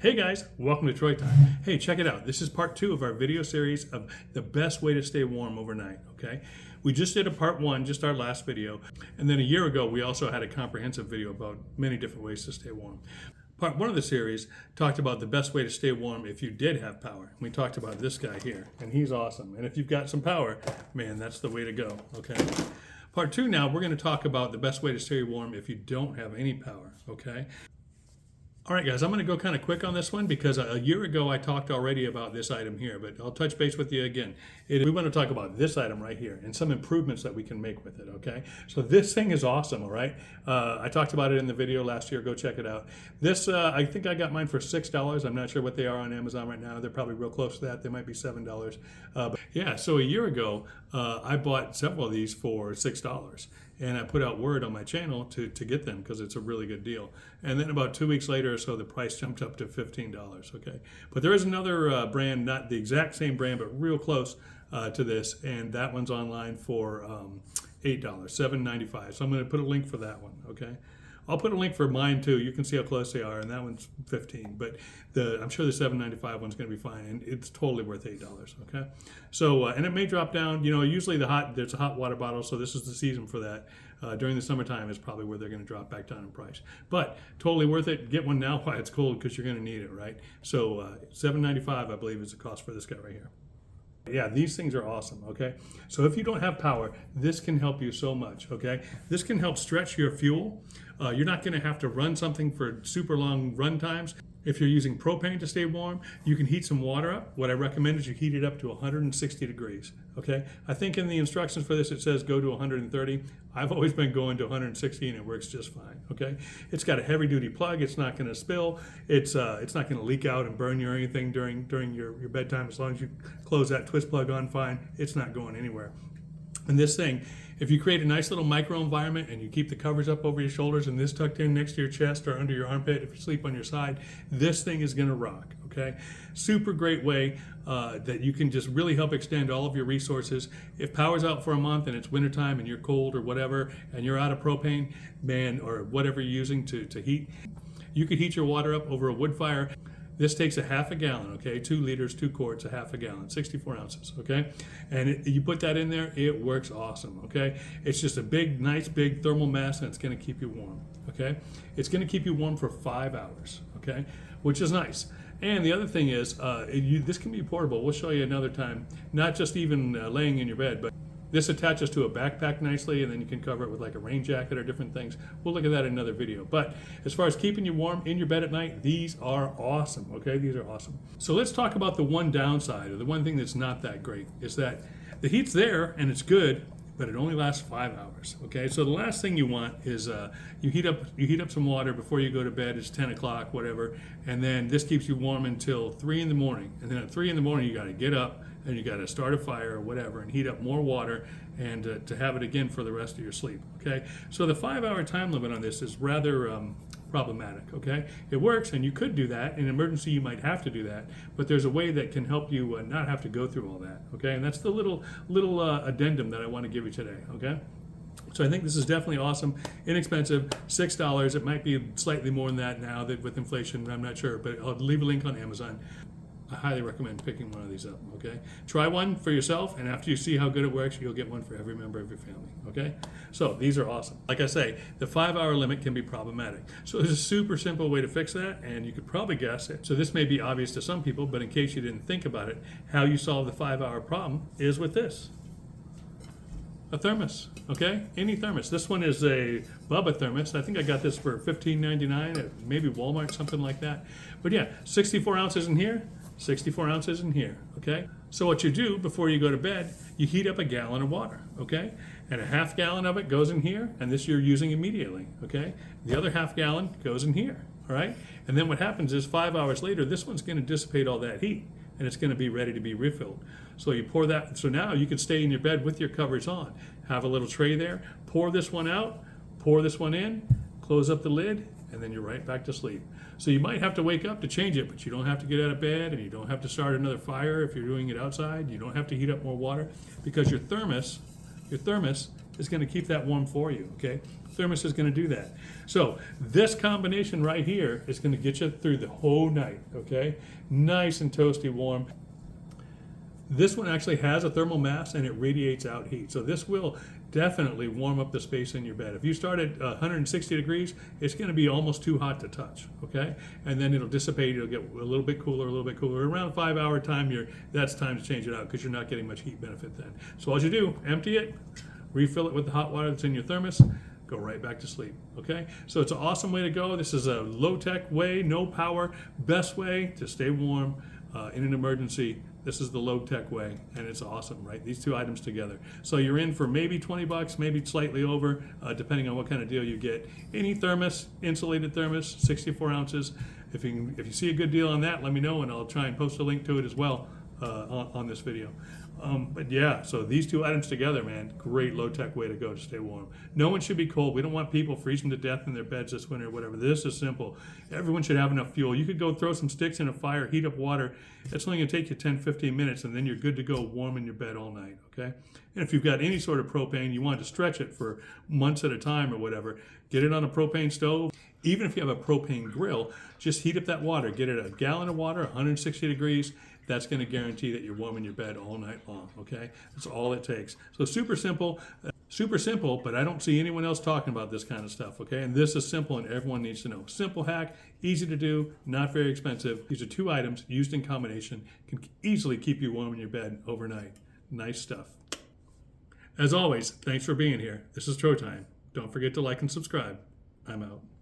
Hey guys, welcome to Troy Time. Hey, check it out. This is part 2 of our video series of the best way to stay warm overnight, okay? We just did a part 1, just our last video. And then a year ago, we also had a comprehensive video about many different ways to stay warm. Part 1 of the series talked about the best way to stay warm if you did have power. We talked about this guy here, and he's awesome. And if you've got some power, man, that's the way to go, okay? Part 2 now, we're going to talk about the best way to stay warm if you don't have any power, okay? All right, guys, I'm going to go kind of quick on this one because a year ago I talked already about this item here, but I'll touch base with you again. We want to talk about this item right here and some improvements that we can make with it, okay? So this thing is awesome, all right? I talked about it in the video last year. Go check it out. This, I think I got mine for $6. I'm not sure what they are on Amazon right now. They're probably real close to that. They might be $7. But yeah, so a year ago, I bought several of these for $6. And I put out word on my channel to get them because it's a really good deal. And then about 2 weeks later or so, the price jumped up to $15, okay? But there is another brand, not the exact same brand, but real close to this, and that one's online for $8, $7.95. So I'm going to put a link for that one, okay? I'll put a link for mine too. You can see how close they are, and that one's $15. But I'm sure the $7.95 one's going to be fine, and it's totally worth $8. Okay, so and it may drop down. You know, usually there's a hot water bottle, so this is the season for that. During the summertime is probably where they're going to drop back down in price. But totally worth it. Get one now while it's cold because you're going to need it, right? So $7.95 I believe is the cost for this guy right here. Yeah, these things are awesome, okay? So if you don't have power, this can help you so much, okay? This can help stretch your fuel. You're not gonna have to run something for super long run times. If you're using propane to stay warm, you can heat some water up. What I recommend is you heat it up to 160 degrees, okay? I think in the instructions for this it says go to 130. I've always been going to 160 and it works just fine, okay? It's got a heavy duty plug. It's not gonna spill. It's not gonna leak out and burn you or anything during your bedtime. As long as you close that twist plug on fine, it's not going anywhere. And this thing, if you create a nice little micro environment and you keep the covers up over your shoulders and this tucked in next to your chest or under your armpit, if you sleep on your side, this thing is gonna rock, okay? Super great way that you can just really help extend all of your resources. If power's out for a month and it's wintertime and you're cold or whatever, and you're out of propane, man, or whatever you're using to heat, you could heat your water up over a wood fire. This takes a half a gallon, okay? 2 liters, 2 quarts, a half a gallon, 64 ounces, okay? And you put that in there, it works awesome, okay? It's just a big, nice, big thermal mass, and it's gonna keep you warm, okay? It's gonna keep you warm for 5 hours, okay? Which is nice. And the other thing is, this can be portable. We'll show you another time, not just even laying in your bed, but this attaches to a backpack nicely, and then you can cover it with like a rain jacket or different things. We'll look at that in another video. But as far as keeping you warm in your bed at night, these are awesome, okay? These are awesome. So let's talk about the one downside, or the one thing that's not that great, is that the heat's there and it's good, but it only lasts 5 hours, okay? So the last thing you want is you heat up some water before you go to bed. It's 10 o'clock, whatever, and then this keeps you warm until 3 in the morning. And then at 3 in the morning, you gotta get up, and you got to start a fire or whatever and heat up more water and to have it again for the rest of your sleep, okay? So the 5-hour time limit on this is rather problematic, okay? It works, and you could do that. In an emergency, you might have to do that, but there's a way that can help you not have to go through all that, okay? And that's the little addendum that I want to give you today, okay? So I think this is definitely awesome, inexpensive, $6. It might be slightly more than that now that with inflation, I'm not sure, but I'll leave a link on Amazon. I highly recommend picking one of these up, okay? Try one for yourself, and after you see how good it works, you'll get one for every member of your family, okay? So these are awesome. Like I say, the 5-hour limit can be problematic. So there's a super simple way to fix that, and you could probably guess it. So this may be obvious to some people, but in case you didn't think about it, how you solve the 5-hour problem is with this. A thermos, okay? Any thermos. This one is a Bubba thermos. I think I got this for $15.99 at maybe Walmart, something like that. But yeah, 64 ounces in here, 64 ounces in here, okay? So what you do before you go to bed, you heat up a gallon of water, okay? And a half gallon of it goes in here, and this you're using immediately, okay? The other half gallon goes in here, all right? And then what happens is 5 hours later, this one's gonna dissipate all that heat, and it's gonna be ready to be refilled. So you pour that, so now you can stay in your bed with your covers on. Have a little tray there, pour this one out, pour this one in, close up the lid, and then you're right back to sleep. So you might have to wake up to change it, but you don't have to get out of bed, and you don't have to start another fire if you're doing it outside. You don't have to heat up more water because your thermos is going to keep that warm for you, okay? Thermos is going to do that. So this combination right here is going to get you through the whole night, okay? Nice and toasty warm. This one actually has a thermal mass and it radiates out heat. So this will definitely warm up the space in your bed. If you start at 160 degrees, it's going to be almost too hot to touch, okay? And then it'll dissipate, it'll get a little bit cooler, a little bit cooler. Around 5 hour time, that's time to change it out because you're not getting much heat benefit then. So all you do, empty it, refill it with the hot water that's in your thermos, go right back to sleep, okay? So it's an awesome way to go. This is a low-tech way, no power, best way to stay warm in an emergency. This is the low-tech way, and it's awesome, right? These two items together. So you're in for maybe 20 bucks, maybe slightly over, depending on what kind of deal you get. Any thermos, insulated thermos, 64 ounces. If you see a good deal on that, let me know, and I'll try and post a link to it as well on this video. But yeah, so these two items together, man, great low-tech way to go to stay warm. No one should be cold. We don't want people freezing to death in their beds this winter or whatever. This is simple. Everyone should have enough fuel. You could go throw some sticks in a fire, heat up water. It's only going to take you 10, 15 minutes, and then you're good to go warm in your bed all night, okay? And if you've got any sort of propane, you want to stretch it for months at a time or whatever, get it on a propane stove. Even if you have a propane grill, just heat up that water. Get it a gallon of water, 160 degrees. That's going to guarantee that you're warm in your bed all night long, okay? That's all it takes. So super simple, but I don't see anyone else talking about this kind of stuff, okay? And this is simple and everyone needs to know. Simple hack, easy to do, not very expensive. These are two items used in combination, can easily keep you warm in your bed overnight. Nice stuff. As always, thanks for being here. This is Trow Time. Don't forget to like and subscribe. I'm out.